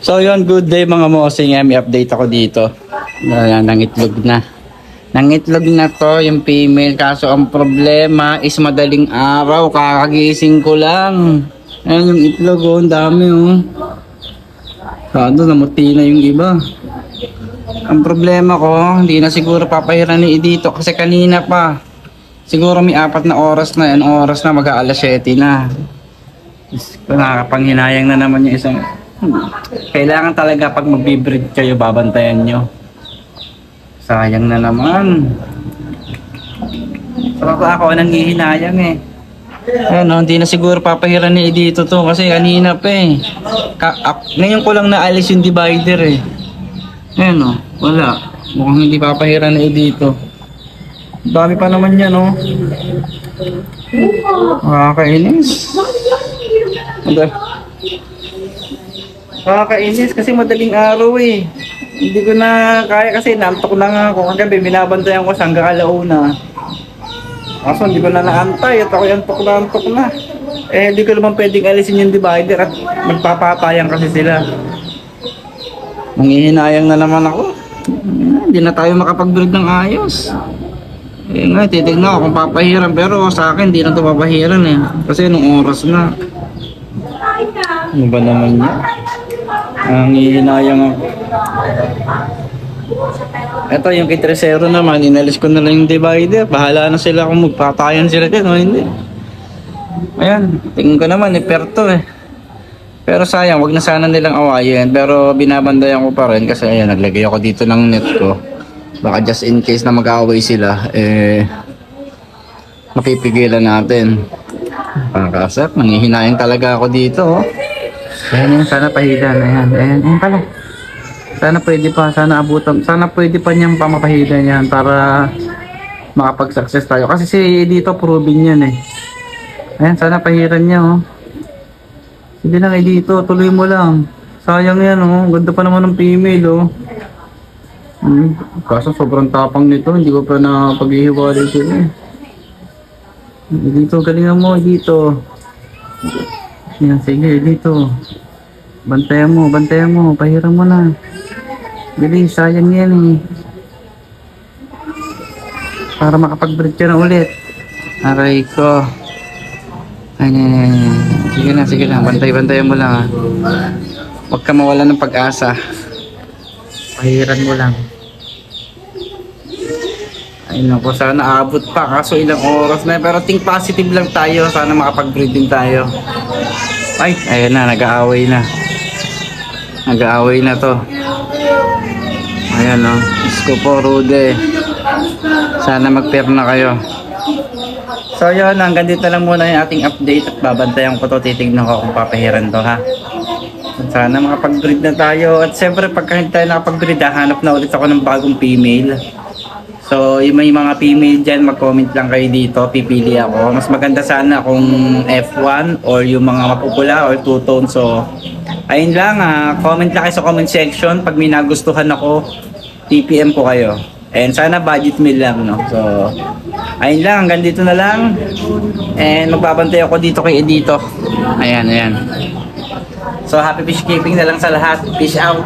So yun, good day mga mosing. May update ako dito. Nangitlog na. Nangitlog na to yung female. Kaso ang problema is madaling araw. Kakagising ko lang. Ayan yung itlog oh. Ang dami oh. Kado namuti na yung iba. Ang problema ko, hindi na siguro papahiran ni dito kasi kanina pa. Siguro may 4 na oras na. Yan oras na mag-aalas 7 na. Nakakapanghinayang na naman yung isang... Kailangan talaga pag magbe-breed kayo, babantayan nyo. Sayang na naman. So ako nanghihinayang eh. Ano, hindi na siguro papahiran ni dito to kasi kanina pa eh. Ngayon ko lang naalis yung divider eh. Ayan o, wala. Mukhang hindi papahiran ni dito. Dami pa naman yan oh. Nakakainis. Nakakainis kasi madaling araw eh. Hindi ko na kaya kasi naantok na nga ako. Kagabi binabantayan ko hanggang alauna. Kaso hindi ko na naantay at ako antok na. Eh hindi ko naman pwedeng alisin yung divider at magpapatayan kasi sila. Nanghihinayang na naman ako. Hindi na tayo makapag-breed ng ayos. Eh nga, titignan ako kung papahiran pero sa akin hindi na ito papahiran eh. Kasi nung oras na. Ano ba naman niya? Nanghihinayang ako. Ito yung kitresero naman, inalis ko na lang yung divider. Bahala na sila kung magpatayan sila dyan o hindi. Ayan, tingin ko naman, perto eh. Pero sayang, wag na sana nilang awayin. Pero binabandayan ko pa rin kasi ayan, naglagay ako dito ng net ko. Baka just in case na mag-aaway sila, eh, mapipigilan natin. Pakasap, nanghihinayang talaga ako dito oh. Ayan, sana pahidan. Ayan pala. Sana pwede pa, sana abutan. Sana pwede pa niyang pamapahidan yan para makapag-success tayo. Kasi si dito proving yan eh. Ayan, sana pahiran niya oh. Hindi lang dito, tuloy mo lang. Sayang yan oh, ganda pa naman ng female oh. Kaso sobrang tapang nito, hindi ko pa na paghihiwalay sila eh. Dito, galingan mo dito. Yan, sige, dito. Bantayan mo, pahiram mo na. Galing, sayang yan eh. Para makapag-breed ka na ulit. Aray ko. Ayan. Sige na, bantayan mo lang ha. Huwag ka mawala ng pag-asa. Pahiran mo lang. Ayun ako, sana abot pa. Kaso ilang oras na. Pero think positive lang tayo. Sana makapag-breed din tayo. Ay, ayan na, nag-aaway na. Nag-aaway na to. Ayan o. Isko po, Rude. Sana mag-pair na kayo. So yun, hanggang dito lang muna yung ating update. At babantayan ko to, titignan ko kung papahiran to ha. At sana makapag-breed na tayo. At siyempre, pagka hindi tayo nakapag-breed, hanap na ulit ako ng bagong female. So, yung may mga female dyan, mag-comment lang kayo dito, pipili ako. Mas maganda sana kung F1 or yung mga mapupula or two-tone. So, ayun lang, comment lang kayo sa comment section. Pag may nagustuhan ako, TPM ko kayo. And sana budget meal lang, no? So, ayun lang, hanggang dito na lang. And magbabantay ako dito kay Edito. Ayan. So, happy fish keeping na lang sa lahat. Peace out!